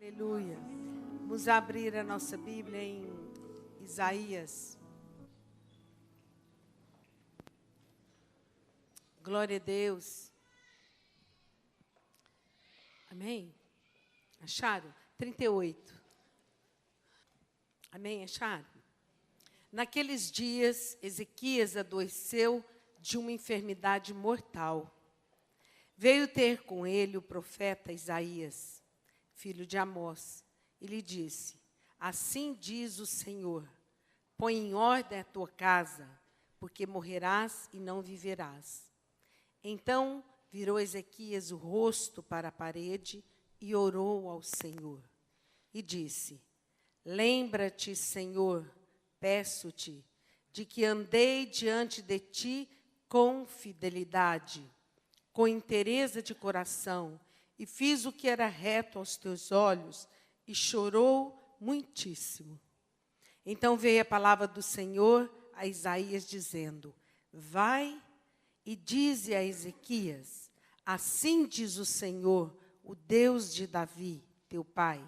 Aleluia. Vamos abrir a nossa Bíblia em Isaías. Glória a Deus. Amém? Acharam? 38. Amém? Acharam? Naqueles dias, Ezequias adoeceu de uma enfermidade mortal. Veio ter com ele o profeta Isaías, filho de Amós, e lhe disse: assim diz o Senhor, põe em ordem a tua casa, porque morrerás e não viverás. Então virou Ezequias o rosto para a parede e orou ao Senhor. E disse: lembra-te, Senhor, peço-te, de que andei diante de ti com fidelidade, com inteireza de coração, e fiz o que era reto aos teus olhos, e chorou muitíssimo. Então veio a palavra do Senhor a Isaías, dizendo: vai e dize a Ezequias: assim diz o Senhor, o Deus de Davi, teu pai,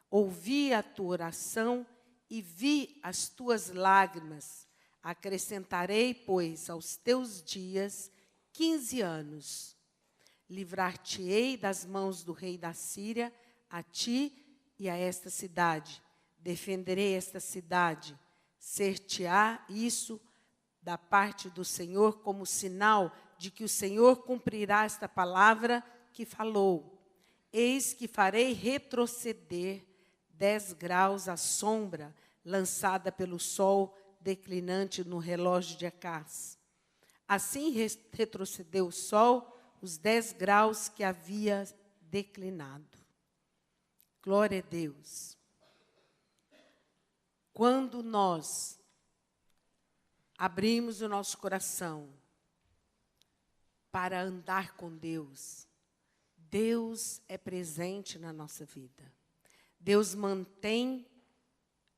ouvi a tua oração e vi as tuas lágrimas. Acrescentarei, pois, aos teus dias 15 anos. Livrar-te-ei das mãos do rei da Síria, a ti e a esta cidade. Defenderei esta cidade. Ser-te-á isso da parte do Senhor como sinal de que o Senhor cumprirá esta palavra que falou. Eis que farei retroceder 10 graus a sombra lançada pelo sol declinante no relógio de Acás. Assim retrocedeu o sol os 10 graus que havia declinado. Glória a Deus. Quando nós abrimos o nosso coração para andar com Deus, Deus é presente na nossa vida. Deus mantém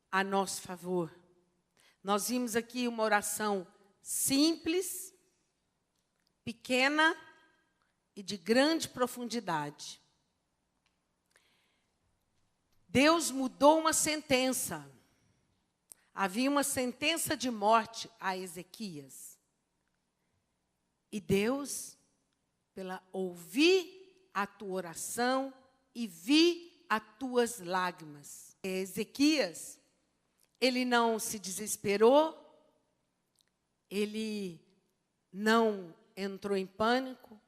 a nosso favor. Nós vimos aqui uma oração simples, pequena e de grande profundidade. Deus mudou uma sentença. Havia uma sentença de morte a Ezequias. E Deus, pela ouvir a tua oração e vi as tuas lágrimas. Ezequias, ele não se desesperou, ele não entrou em pânico.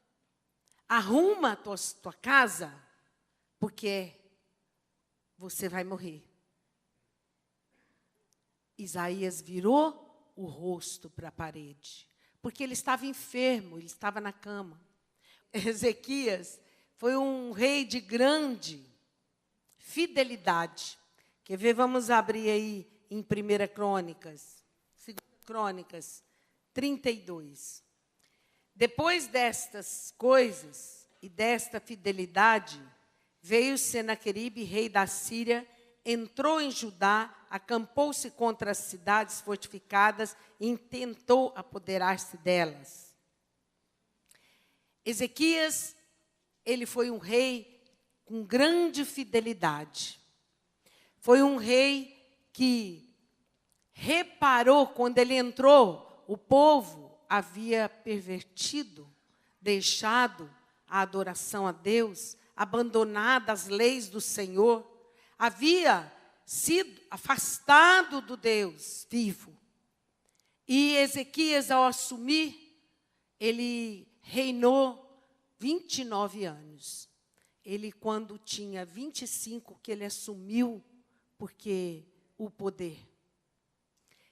Arruma a tua casa, porque você vai morrer. Isaías virou o rosto para a parede, porque ele estava enfermo, ele estava na cama. Ezequias foi um rei de grande fidelidade. Quer ver? Vamos abrir aí em 1 Crônicas, 2 Crônicas 32. Depois destas coisas e desta fidelidade, veio Senaqueribe, rei da Síria, entrou em Judá, acampou-se contra as cidades fortificadas e intentou apoderar-se delas. Ezequias, ele foi um rei com grande fidelidade. Foi um rei que reparou, quando ele entrou, o povo havia pervertido, deixado a adoração a Deus, abandonado as leis do Senhor, havia sido afastado do Deus vivo. E Ezequias, ao assumir, ele reinou 29 anos. Ele, quando tinha 25, que ele assumiu, porque o poder.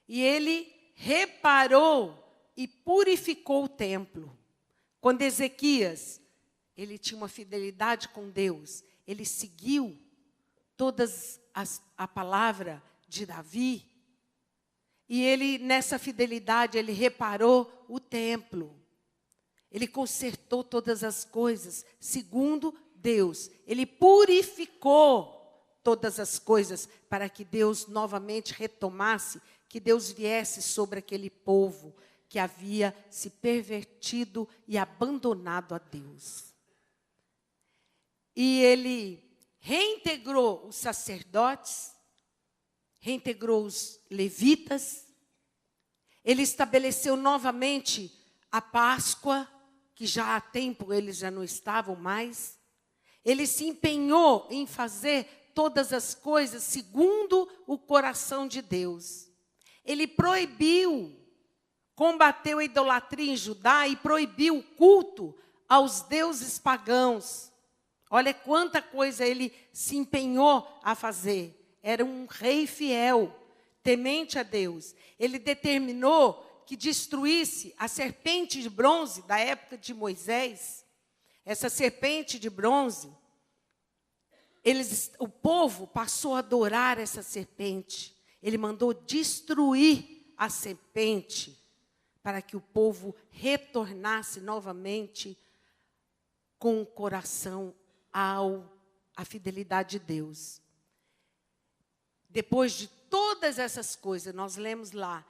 E ele reparou e purificou o templo. Quando Ezequias, ele tinha uma fidelidade com Deus, ele seguiu todas a palavra de Davi, e ele, nessa fidelidade, ele reparou o templo. Ele consertou todas as coisas, segundo Deus. Ele purificou todas as coisas, para que Deus novamente retomasse, que Deus viesse sobre aquele povo que havia se pervertido e abandonado a Deus. E ele reintegrou os sacerdotes, reintegrou os levitas, ele estabeleceu novamente a Páscoa, que já há tempo eles já não estavam mais. Ele se empenhou em fazer todas as coisas segundo o coração de Deus. Ele proibiu, combateu a idolatria em Judá e proibiu o culto aos deuses pagãos. Olha quanta coisa ele se empenhou a fazer. Era um rei fiel, temente a Deus. Ele determinou que destruísse a serpente de bronze da época de Moisés. Essa serpente de bronze, o povo passou a adorar essa serpente. Ele mandou destruir a serpente para que o povo retornasse novamente com o coração à fidelidade de Deus. Depois de todas essas coisas, nós lemos lá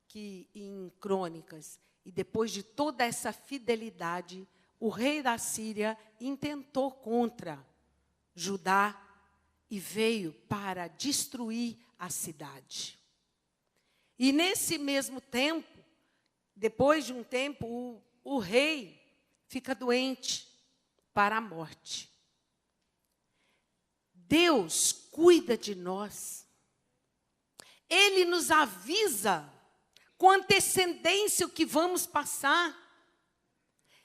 que em Crônicas, e depois de toda essa fidelidade, o rei da Síria intentou contra Judá e veio para destruir a cidade. E nesse mesmo tempo, depois de um tempo, o rei fica doente para a morte. Deus cuida de nós. Ele nos avisa com antecedência o que vamos passar.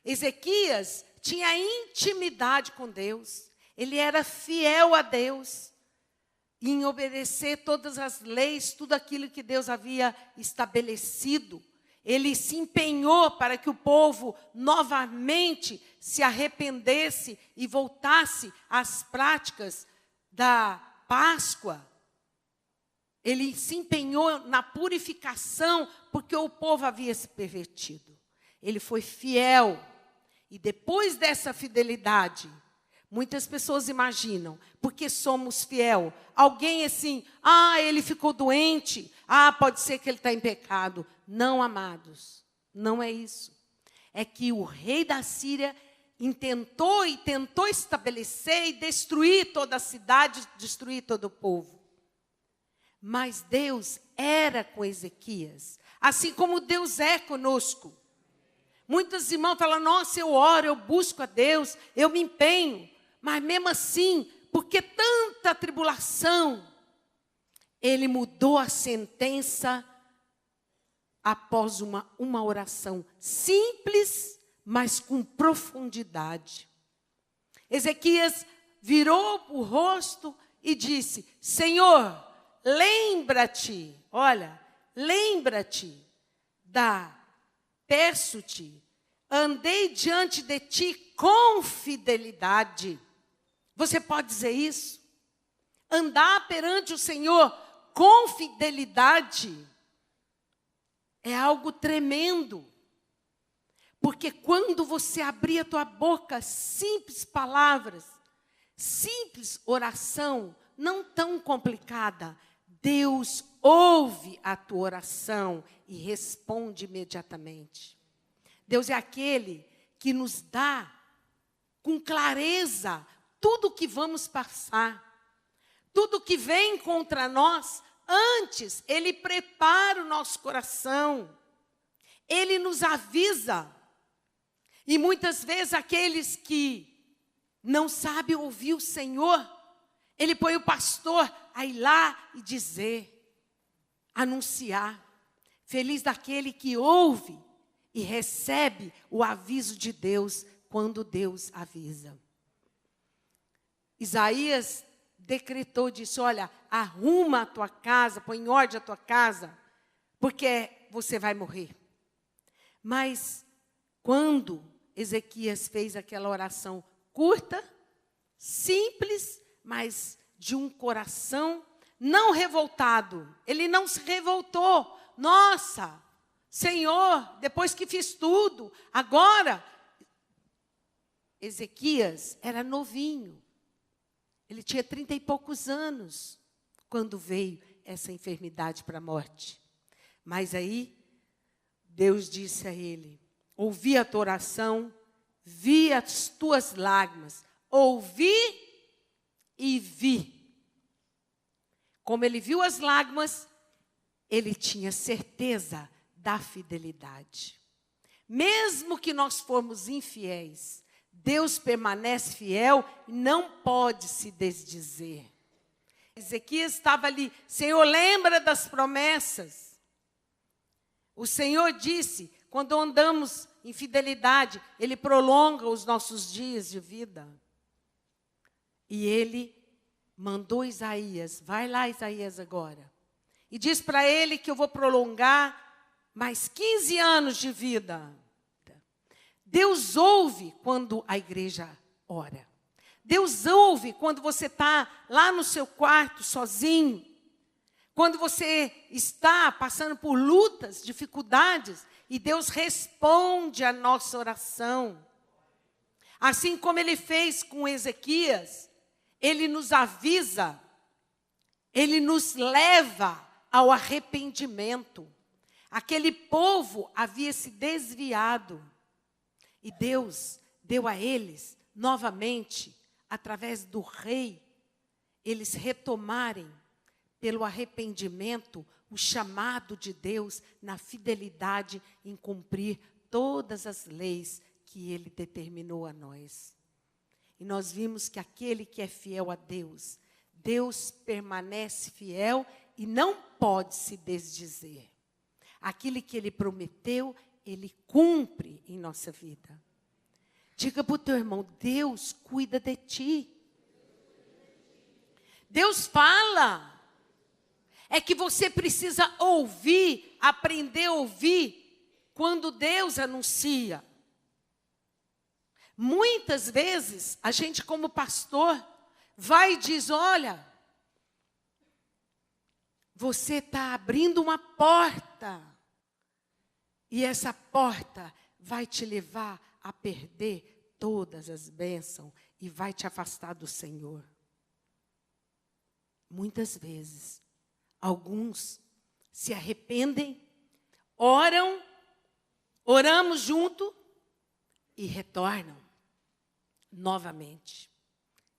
Ezequias tinha intimidade com Deus. Ele era fiel a Deus em obedecer todas as leis, tudo aquilo que Deus havia estabelecido. Ele se empenhou para que o povo novamente se arrependesse e voltasse às práticas da Páscoa. Ele se empenhou na purificação, porque o povo havia se pervertido. Ele foi fiel. E depois dessa fidelidade, muitas pessoas imaginam, porque somos fiel, alguém assim, ele ficou doente, pode ser que ele está em pecado. Não, amados, não é isso. É que o rei da Síria tentou estabelecer e destruir toda a cidade, destruir todo o povo. Mas Deus era com Ezequias, assim como Deus é conosco. Muitos irmãos falam, nossa, eu oro, eu busco a Deus, eu me empenho. Mas mesmo assim, porque tanta tribulação, ele mudou a sentença após uma oração simples, mas com profundidade. Ezequias virou o rosto e disse, Senhor, lembra-te, peço-te, andei diante de ti com fidelidade. Você pode dizer isso? Andar perante o Senhor com fidelidade é algo tremendo. Porque quando você abrir a tua boca, simples palavras, simples oração, não tão complicada, Deus ouve a tua oração e responde imediatamente. Deus é aquele que nos dá com clareza tudo o que vamos passar, tudo que vem contra nós. Antes, Ele prepara o nosso coração, Ele nos avisa. E muitas vezes aqueles que não sabem ouvir o Senhor, Ele põe o pastor a ir lá e dizer, anunciar. Feliz daquele que ouve e recebe o aviso de Deus quando Deus avisa. Isaías decretou, disse, olha, arruma a tua casa, põe em ordem a tua casa, porque você vai morrer. Mas quando Ezequias fez aquela oração curta, simples, mas de um coração não revoltado, ele não se revoltou. Nossa, Senhor, depois que fiz tudo, agora, Ezequias era novinho. Ele tinha 30 e poucos anos quando veio essa enfermidade para a morte. Mas aí, Deus disse a ele, ouvi a tua oração, vi as tuas lágrimas, ouvi e vi. Como ele viu as lágrimas, ele tinha certeza da fidelidade. Mesmo que nós formos infiéis, Deus permanece fiel e não pode se desdizer. Ezequias estava ali, Senhor, lembra das promessas. O Senhor disse, quando andamos em fidelidade, Ele prolonga os nossos dias de vida. E Ele mandou Isaías, vai lá Isaías agora, e diz para ele que eu vou prolongar mais 15 anos de vida. Deus ouve quando a igreja ora. Deus ouve quando você está lá no seu quarto sozinho. Quando você está passando por lutas, dificuldades, e Deus responde a nossa oração. Assim como Ele fez com Ezequias, Ele nos avisa, Ele nos leva ao arrependimento. Aquele povo havia se desviado. E Deus deu a eles, novamente, através do rei, eles retomarem, pelo arrependimento, o chamado de Deus na fidelidade em cumprir todas as leis que Ele determinou a nós. E nós vimos que aquele que é fiel a Deus, Deus permanece fiel e não pode se desdizer. Aquilo que Ele prometeu, Ele cumpre em nossa vida. Diga para o teu irmão, Deus cuida de ti. Deus fala. É que você precisa ouvir, aprender a ouvir quando Deus anuncia. Muitas vezes, a gente como pastor, vai e diz, olha, você está abrindo uma porta. E essa porta vai te levar a perder todas as bênçãos e vai te afastar do Senhor. Muitas vezes, alguns se arrependem, oramos junto e retornam novamente.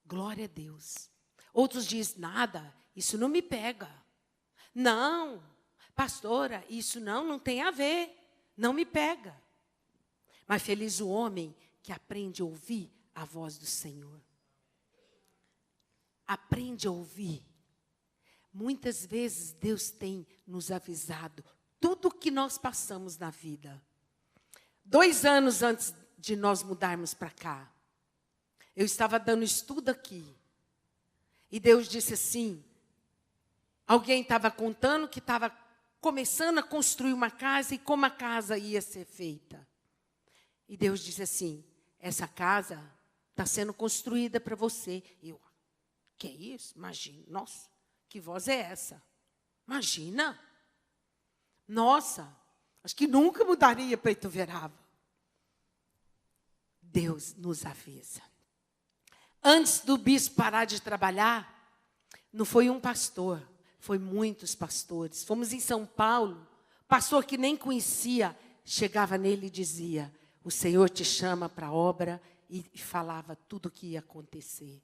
Glória a Deus. Outros dizem, nada, isso não me pega. Não, pastora, isso não tem a ver. Não me pega. Mas feliz o homem que aprende a ouvir a voz do Senhor. Aprende a ouvir. Muitas vezes Deus tem nos avisado tudo o que nós passamos na vida. 2 anos antes de nós mudarmos para cá, eu estava dando estudo aqui. E Deus disse assim, alguém estava contando que estava começando a construir uma casa e como a casa ia ser feita. E Deus disse assim, essa casa está sendo construída para você. Eu, que é isso? Imagina, nossa, que voz é essa? Imagina. Nossa, acho que nunca mudaria para Ituverava. Deus nos avisa. Antes do bispo parar de trabalhar, não foi um pastor, foi muitos pastores. Fomos em São Paulo, pastor que nem conhecia, chegava nele e dizia, o Senhor te chama para a obra, e falava tudo o que ia acontecer.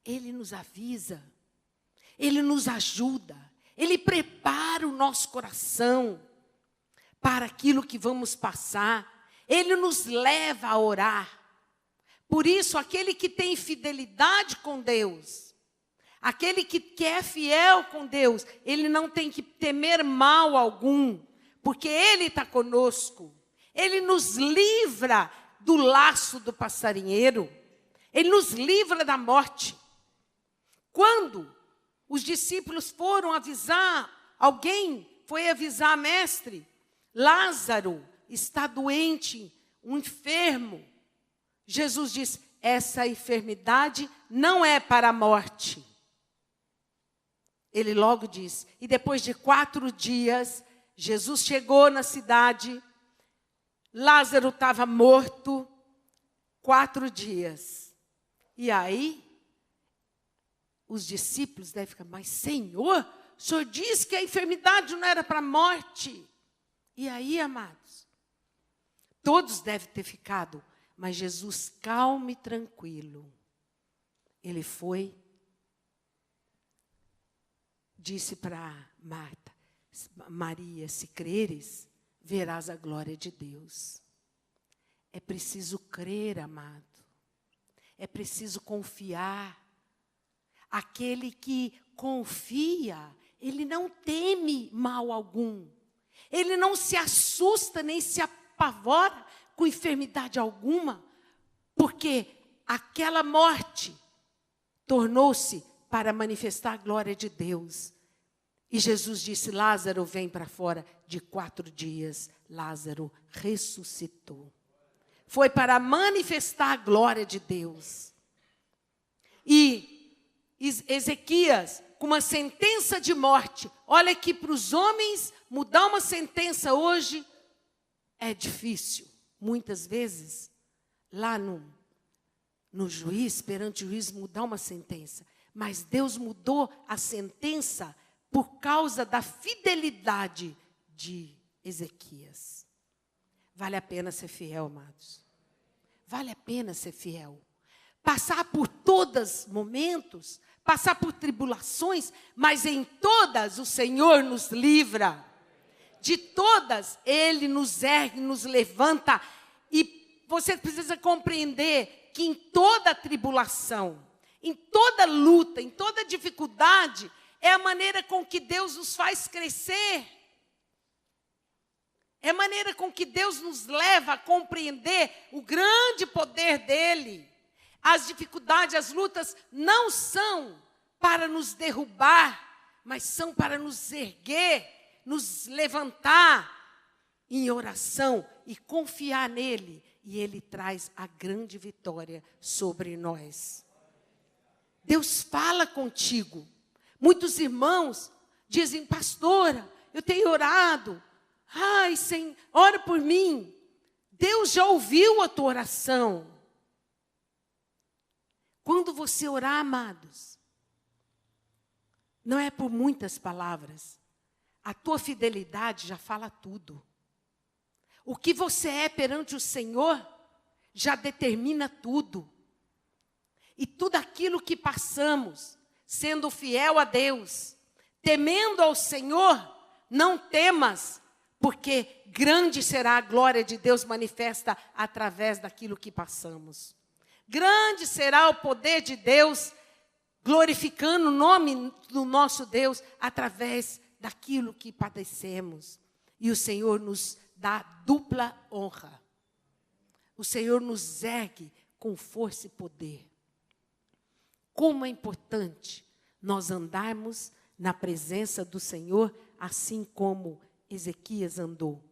Ele nos avisa, Ele nos ajuda, Ele prepara o nosso coração para aquilo que vamos passar. Ele nos leva a orar. Por isso, aquele que tem fidelidade com Deus, aquele que é fiel com Deus, ele não tem que temer mal algum, porque Ele está conosco. Ele nos livra do laço do passarinheiro. Ele nos livra da morte. Quando os discípulos foram avisar, alguém foi avisar, mestre, Lázaro está doente, um enfermo. Jesus diz, essa enfermidade não é para a morte. Ele logo diz, e depois de 4 dias, Jesus chegou na cidade, Lázaro estava morto, 4 dias. E aí, os discípulos devem ficar, mas Senhor, o Senhor disse que a enfermidade não era para a morte. E aí, amados, todos devem ter ficado, mas Jesus calmo e tranquilo. ele foi, disse para Marta: Maria, se creres, verás a glória de Deus. É preciso crer, amado. É preciso confiar. Aquele que confia, ele não teme mal algum. Ele não se assusta nem se apavora com enfermidade alguma, porque aquela morte tornou-se para manifestar a glória de Deus. E Jesus disse: Lázaro, vem para fora. De 4 dias, Lázaro ressuscitou. Foi para manifestar a glória de Deus. E Ezequias, com uma sentença de morte, olha que para os homens mudar uma sentença hoje é difícil. Muitas vezes, lá no juiz, perante o juiz, mudar uma sentença. Mas Deus mudou a sentença por causa da fidelidade de Ezequias. Vale a pena ser fiel, amados. Vale a pena ser fiel. Passar por todos os momentos, passar por tribulações, mas em todas o Senhor nos livra. De todas, Ele nos ergue, nos levanta. E você precisa compreender que em toda tribulação, em toda luta, em toda dificuldade, é a maneira com que Deus nos faz crescer. É a maneira com que Deus nos leva a compreender o grande poder dEle. As dificuldades, as lutas não são para nos derrubar, mas são para nos erguer, nos levantar em oração e confiar nele. E Ele traz a grande vitória sobre nós. Deus fala contigo. Muitos irmãos dizem: pastora, eu tenho orado. Ai, Senhor, ora por mim. Deus já ouviu a tua oração. Quando você orar, amados, não é por muitas palavras. A tua fidelidade já fala tudo. O que você é perante o Senhor já determina tudo. E tudo aquilo que passamos, sendo fiel a Deus, temendo ao Senhor, não temas, porque grande será a glória de Deus manifesta através daquilo que passamos. Grande será o poder de Deus, glorificando o nome do nosso Deus, através daquilo que padecemos. E o Senhor nos dá dupla honra. O Senhor nos ergue com força e poder. Como é importante nós andarmos na presença do Senhor, assim como Ezequias andou.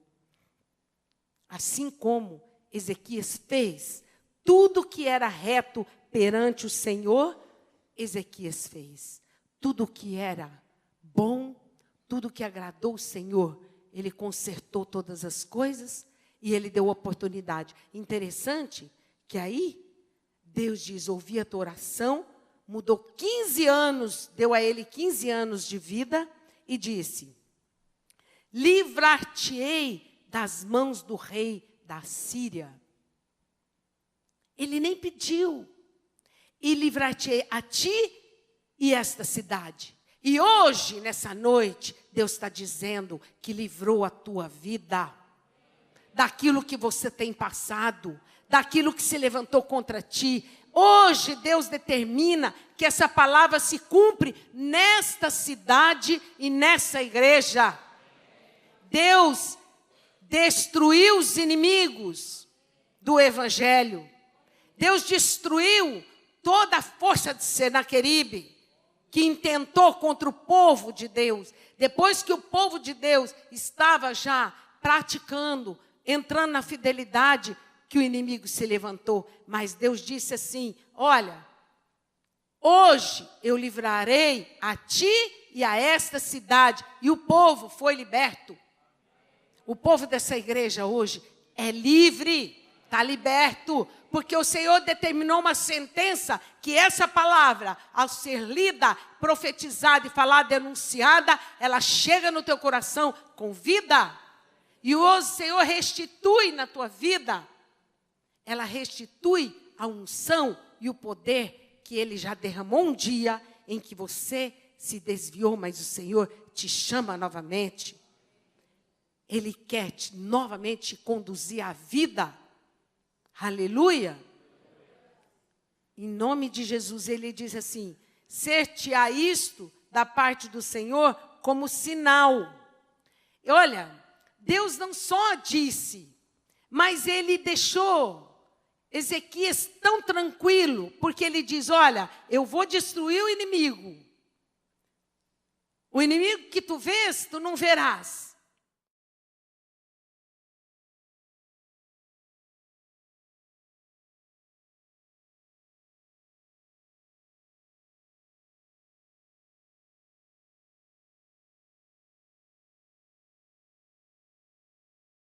Assim como Ezequias fez tudo que era reto perante o Senhor, Ezequias fez. Tudo que era bom, tudo que agradou o Senhor, ele consertou todas as coisas e ele deu oportunidade. Interessante que aí Deus diz: ouvi a tua oração, mudou 15 anos, deu a ele 15 anos de vida e disse: livrar-te-ei das mãos do rei da Síria. Ele nem pediu. E livrar-te-ei a ti e esta cidade. E hoje, nessa noite, Deus está dizendo que livrou a tua vida daquilo que você tem passado, daquilo que se levantou contra ti. Hoje, Deus determina que essa palavra se cumpre nesta cidade e nessa igreja. Deus destruiu os inimigos do Evangelho. Deus destruiu toda a força de Senaqueribe, que intentou contra o povo de Deus. Depois que o povo de Deus estava já praticando, entrando na fidelidade, que o inimigo se levantou. Mas Deus disse assim: olha, hoje eu livrarei a ti e a esta cidade. E o povo foi liberto. O povo dessa igreja hoje é livre, está liberto, porque o Senhor determinou uma sentença que essa palavra, ao ser lida, profetizada e falada, denunciada, ela chega no teu coração com vida. E o Senhor restitui na tua vida, ela restitui a unção e o poder que Ele já derramou um dia em que você se desviou, mas o Senhor te chama novamente. Ele quer novamente te conduzir à vida. Aleluia. Em nome de Jesus, Ele diz assim: ser-te-á isto da parte do Senhor como sinal. E olha, Deus não só disse, mas Ele deixou Ezequias tão tranquilo, porque Ele diz: olha, eu vou destruir o inimigo. O inimigo que tu vês, tu não verás.